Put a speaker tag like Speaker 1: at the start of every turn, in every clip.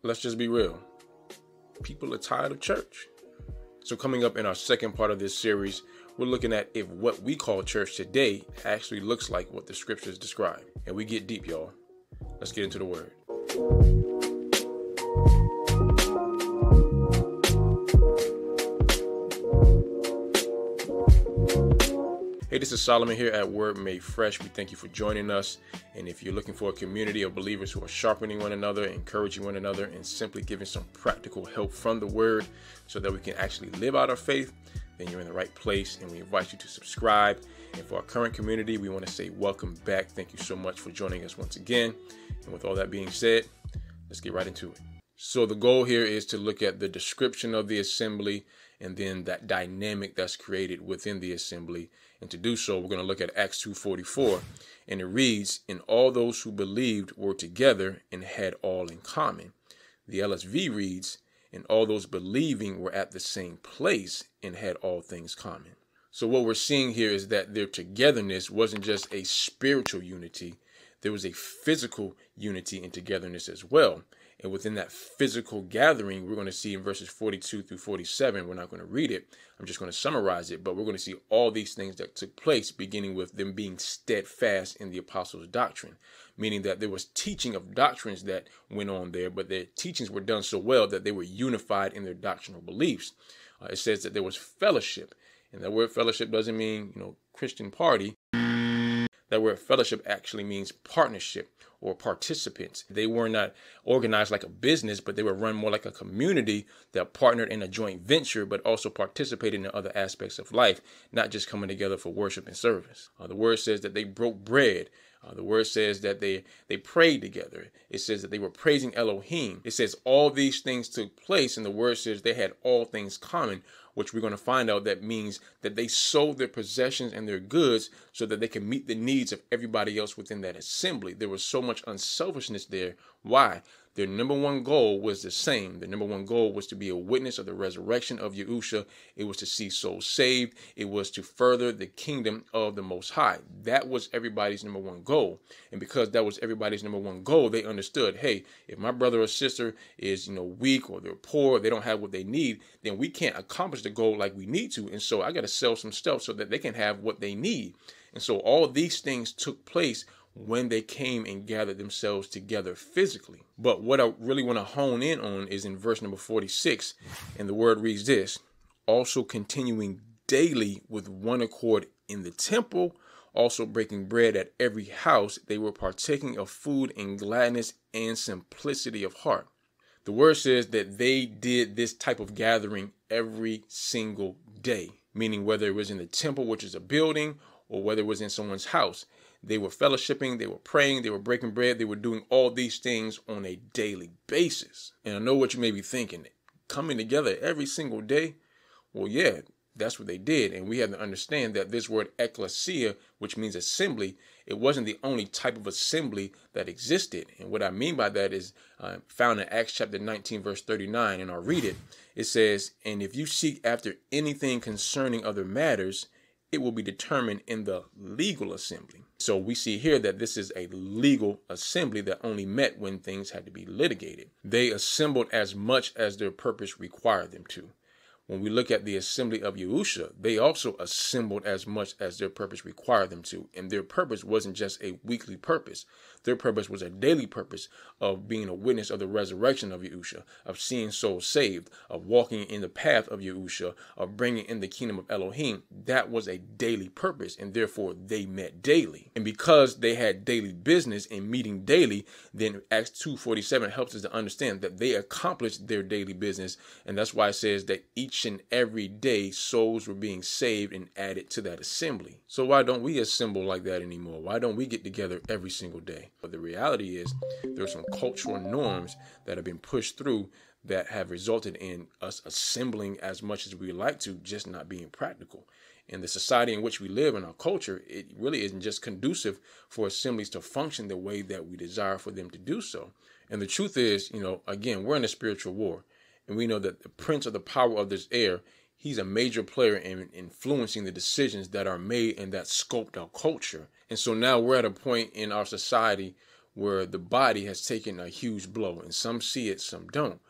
Speaker 1: let's just be real. People are tired of church. So coming up in our second part of this series, we're looking at if what we call church today actually looks like what the scriptures describe. And we get deep, y'all. Let's get into the word. Hey, this is Solomon here at Word Made Fresh. We thank you for joining us. And if you're looking for a community of believers who are sharpening one another, encouraging one another, and simply giving some practical help from the Word so that we can actually live out our faith, then you're in the right place. And we invite you to subscribe. And for our current community, we want to say welcome back. Thank you so much for joining us once again. And with all that being said, let's get right into it. So the goal here is to look at the description of the assembly and then that dynamic that's created within the assembly. And to do so, we're going to look at Acts 2:44, and it reads, "And all those who believed were together and had all in common." The LSV reads, "And all those believing were at the same place and had all things common." So what we're seeing here is that their togetherness wasn't just a spiritual unity. There was a physical unity and togetherness as well. And within that physical gathering, we're going to see in verses 42 through 47, we're not going to read it. I'm just going to summarize it, but we're going to see all these things that took place, beginning with them being steadfast in the apostles' doctrine, meaning that there was teaching of doctrines that went on there, but their teachings were done so well that they were unified in their doctrinal beliefs. It says that there was fellowship, and that word fellowship doesn't mean, Christian party. That word fellowship actually means partnership or participants. They were not organized like a business, but they were run more like a community that partnered in a joint venture, but also participated in other aspects of life, not just coming together for worship and service. The word says that they broke bread. The word says that they prayed together. It says that they were praising Elohim. It says all these things took place, and the word says they had all things common, which we're going to find out that means that they sold their possessions and their goods so that they can meet the needs of everybody else within that assembly. There was so much unselfishness there. Why? Their number one goal was the same. The number one goal was to be a witness of the resurrection of Yahusha. It was to see souls saved. It was to further the kingdom of the Most High. That was everybody's number one goal. And because that was everybody's number one goal, they understood, hey, if my brother or sister is, weak or they're poor, or they don't have what they need, then we can't accomplish the goal like we need to. And so I got to sell some stuff so that they can have what they need. And so all these things took place when they came and gathered themselves together physically. But what I really want to hone in on is in verse number 46, and the word reads this: "Also continuing daily with one accord in the temple, also breaking bread at every house, they were partaking of food in gladness and simplicity of heart." The word says that they did this type of gathering every single day, meaning whether it was in the temple, which is a building, or whether it was in someone's house. They were fellowshipping, they were praying, they were breaking bread, they were doing all these things on a daily basis. And I know what you may be thinking, coming together every single day? Well, yeah, that's what they did. And we have to understand that this word ecclesia, which means assembly, it wasn't the only type of assembly that existed. And what I mean by that is found in Acts chapter 19, verse 39, and I'll read it. It says, "And if you seek after anything concerning other matters, it will be determined in the legal assembly." So we see here that this is a legal assembly that only met when things had to be litigated. They assembled as much as their purpose required them to. When we look at the assembly of Yahusha, they also assembled as much as their purpose required them to. And their purpose wasn't just a weekly purpose. Their purpose was a daily purpose of being a witness of the resurrection of Yahusha, of seeing souls saved, of walking in the path of Yahusha, of bringing in the kingdom of Elohim. That was a daily purpose, and therefore they met daily. And because they had daily business and meeting daily, then Acts 2:47 helps us to understand that they accomplished their daily business. And that's why it says that each and every day souls were being saved and added to that assembly. So why don't we assemble like that anymore? Why don't we get together every single day? But the reality is there are some cultural norms that have been pushed through that have resulted in us assembling as much as we like to, just not being practical. In the society in which we live, in our culture, it really isn't just conducive for assemblies to function the way that we desire for them to do so. And the truth is, again, we're in a spiritual war. And we know that the prince of the power of this air, he's a major player in influencing the decisions that are made and that sculpt our culture. And so now we're at a point in our society where the body has taken a huge blow, and some see it, some don't.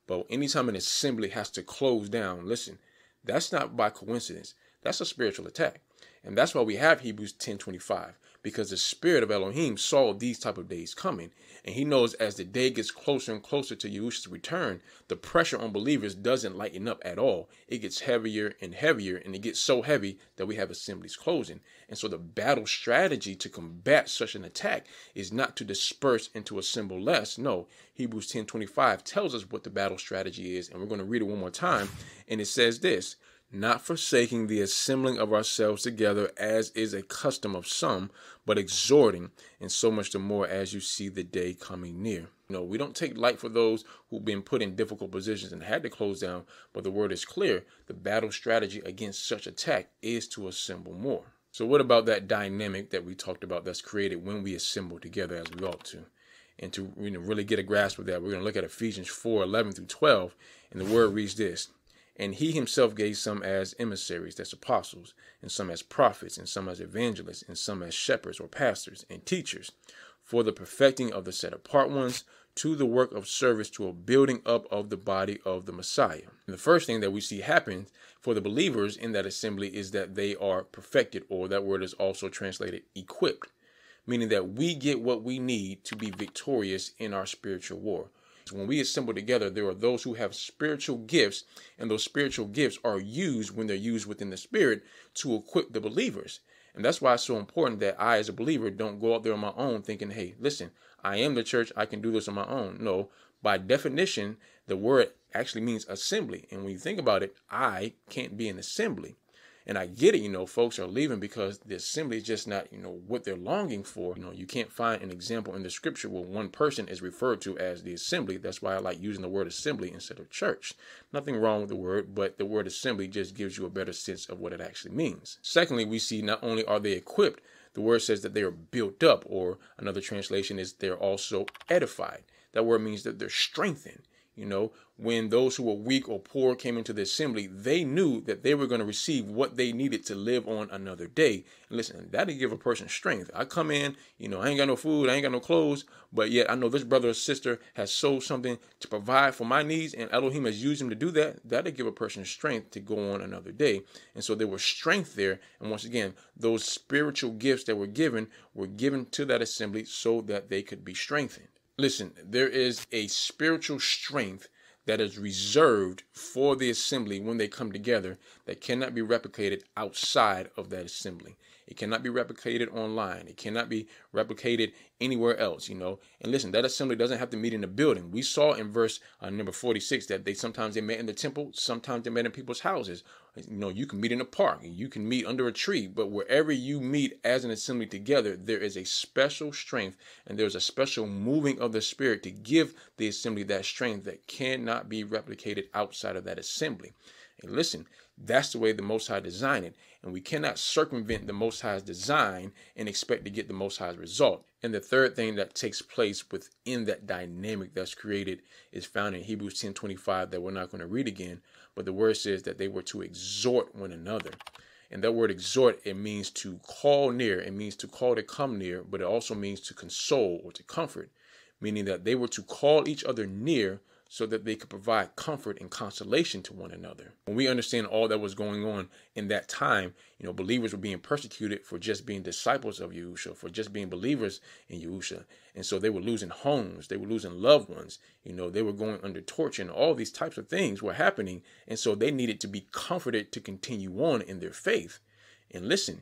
Speaker 1: But anytime an assembly has to close down, listen, that's not by coincidence. That's a spiritual attack. And that's why we have Hebrews 10:25, because the spirit of Elohim saw these type of days coming. And he knows as the day gets closer and closer to Yahusha's return, the pressure on believers doesn't lighten up at all. It gets heavier and heavier, and it gets so heavy that we have assemblies closing. And so the battle strategy to combat such an attack is not to disperse and to assemble less. No, Hebrews 10:25 tells us what the battle strategy is. And we're going to read it one more time. And it says this: not forsaking the assembling of ourselves together, as is a custom of some, but exhorting, and so much the more as you see the day coming near. We don't take light for those who've been put in difficult positions and had to close down, but the word is clear. The battle strategy against such attack is to assemble more. So what about that dynamic that we talked about that's created when we assemble together as we ought to? And to really get a grasp of that, we're going to look at Ephesians 4:11-12, and the word reads this: and he himself gave some as emissaries, that's apostles, and some as prophets, and some as evangelists, and some as shepherds or pastors and teachers, for the perfecting of the set apart ones, to the work of service, to a building up of the body of the Messiah. And the first thing that we see happen for the believers in that assembly is that they are perfected, or that word is also translated equipped, meaning that we get what we need to be victorious in our spiritual war. When we assemble together, there are those who have spiritual gifts, and those spiritual gifts are used when they're used within the spirit to equip the believers. And that's why it's so important that I, as a believer, don't go out there on my own thinking, hey, listen, I am the church, I can do this on my own. No, by definition, the word actually means assembly. And when you think about it, I can't be an assembly. And I get it, folks are leaving because the assembly is just not, what they're longing for. You can't find an example in the scripture where one person is referred to as the assembly. That's why I like using the word assembly instead of church. Nothing wrong with the word, but the word assembly just gives you a better sense of what it actually means. Secondly, we see not only are they equipped, the word says that they are built up, or another translation is they're also edified. That word means that they're strengthened. When those who were weak or poor came into the assembly, they knew that they were going to receive what they needed to live on another day. And listen, that'll give a person strength. I come in, I ain't got no food, I ain't got no clothes, but yet I know this brother or sister has sold something to provide for my needs, and Elohim has used him to do that. That'll give a person strength to go on another day. And so there was strength there. And once again, those spiritual gifts that were given to that assembly so that they could be strengthened. Listen, there is a spiritual strength that is reserved for the assembly when they come together that cannot be replicated outside of that assembly. It cannot be replicated online. It cannot be replicated anywhere else, And listen, that assembly doesn't have to meet in a building. We saw in verse number 46 that sometimes they met in the temple, sometimes they met in people's houses. You can meet in a park, you can meet under a tree, but wherever you meet as an assembly together, there is a special strength, and there's a special moving of the Spirit to give the assembly that strength that cannot be replicated outside of that assembly. And listen, that's the way the Most High designed it. And we cannot circumvent the Most High's design and expect to get the Most High's result. And the third thing that takes place within that dynamic that's created is found in Hebrews 10:25 that we're not going to read again. But the word says that they were to exhort one another. And that word exhort, it means to call near. It means to call to come near, but it also means to console or to comfort, meaning that they were to call each other near so that they could provide comfort and consolation to one another. When we understand all that was going on in that time, believers were being persecuted for just being disciples of Yahusha, for just being believers in Yahusha. And so they were losing homes, they were losing loved ones, they were going under torture, and all these types of things were happening. And so they needed to be comforted to continue on in their faith. And listen,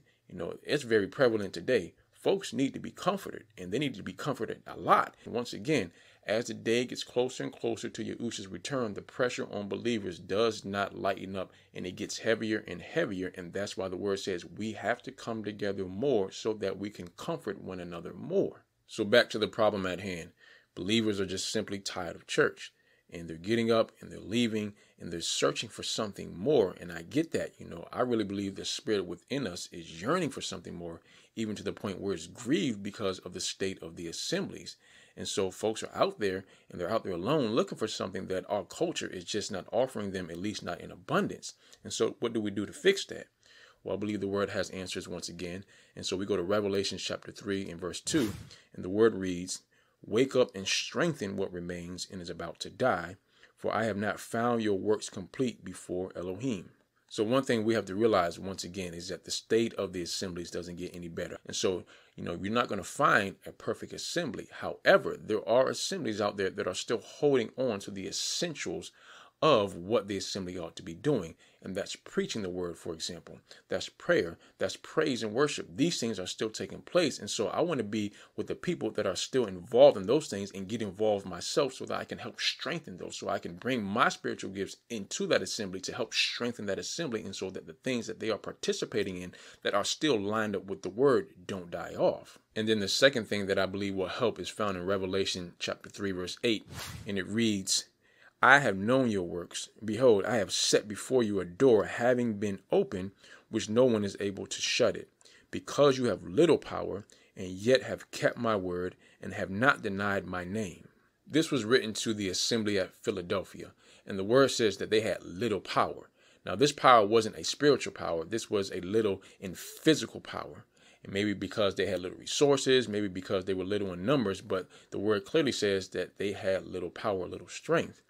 Speaker 1: it's very prevalent today. Folks need to be comforted, and they need to be comforted a lot. And once again, as the day gets closer and closer to Yahusha's return, the pressure on believers does not lighten up, and it gets heavier and heavier. And that's why the word says we have to come together more so that we can comfort one another more. So back to the problem at hand. Believers are just simply tired of church, and they're getting up and they're leaving and they're searching for something more. And I get that. I really believe the spirit within us is yearning for something more, even to the point where it's grieved because of the state of the assemblies. And so folks are out there, and they're out there alone looking for something that our culture is just not offering them, at least not in abundance. And so what do we do to fix that? Well, I believe the word has answers once again. And so we go to Revelation chapter 3 and verse 2, and the word reads, Wake up and strengthen what remains and is about to die, for I have not found your works complete before Elohim. So one thing we have to realize once again is that the state of the assemblies doesn't get any better. And so, you're not going to find a perfect assembly. However, there are assemblies out there that are still holding on to the essentials of what the assembly ought to be doing. And that's preaching the word, for example. That's prayer. That's praise and worship. These things are still taking place. And so I want to be with the people that are still involved in those things and get involved myself so that I can help strengthen those, so I can bring my spiritual gifts into that assembly to help strengthen that assembly, and so that the things that they are participating in that are still lined up with the word don't die off. And then the second thing that I believe will help is found in Revelation chapter 3, verse 8. And it reads, I have known your works. Behold, I have set before you a door having been opened, which no one is able to shut it. Because you have little power, and yet have kept my word, and have not denied my name. This was written to the assembly at Philadelphia, and the word says that they had little power. Now, this power wasn't a spiritual power. This was a little in physical power. And maybe because they had little resources, maybe because they were little in numbers, but the word clearly says that they had little power, little strength.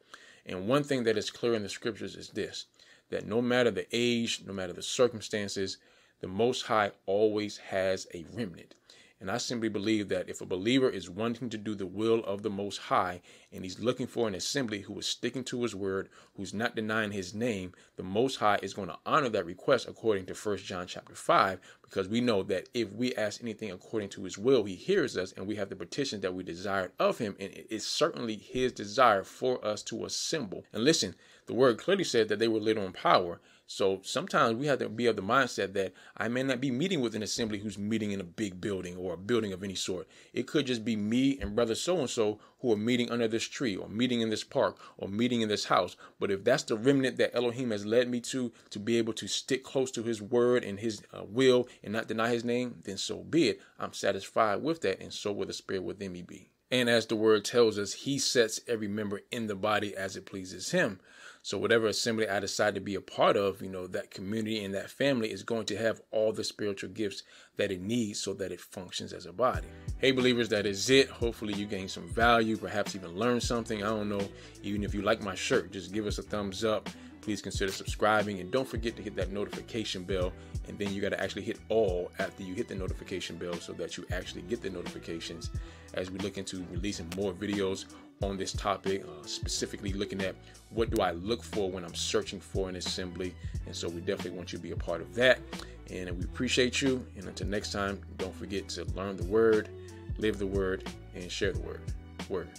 Speaker 1: And one thing that is clear in the scriptures is this, that no matter the age, no matter the circumstances, the Most High always has a remnant. And I simply believe that if a believer is wanting to do the will of the Most High, and he's looking for an assembly who is sticking to his word, who's not denying his name, the Most High is going to honor that request according to 1 John chapter 5, because we know that if we ask anything according to his will, he hears us, and we have the petitions that we desired of him, and it is certainly his desire for us to assemble. And listen, the word clearly said that they were little in power. So sometimes we have to be of the mindset that I may not be meeting with an assembly who's meeting in a big building or a building of any sort. It could just be me and brother so-and-so who are meeting under this tree, or meeting in this park, or meeting in this house. But if that's the remnant that Elohim has led me to be able to stick close to his word and his will and not deny his name, then so be it. I'm satisfied with that, and so will the spirit within me be. And as the word tells us, he sets every member in the body as it pleases him. So whatever assembly I decide to be a part of, that community and that family is going to have all the spiritual gifts that it needs so that it functions as a body. Hey, believers, that is it. Hopefully you gain some value, perhaps even learn something. I don't know. Even if you like my shirt, just give us a thumbs up. Please consider subscribing, and don't forget to hit that notification bell. And then you got to actually hit all after you hit the notification bell so that you actually get the notifications as we look into releasing more videos on this topic, specifically looking at what do I look for when I'm searching for an assembly. And so we definitely want you to be a part of that. And we appreciate you. And until next time, don't forget to learn the word, live the word, and share the word.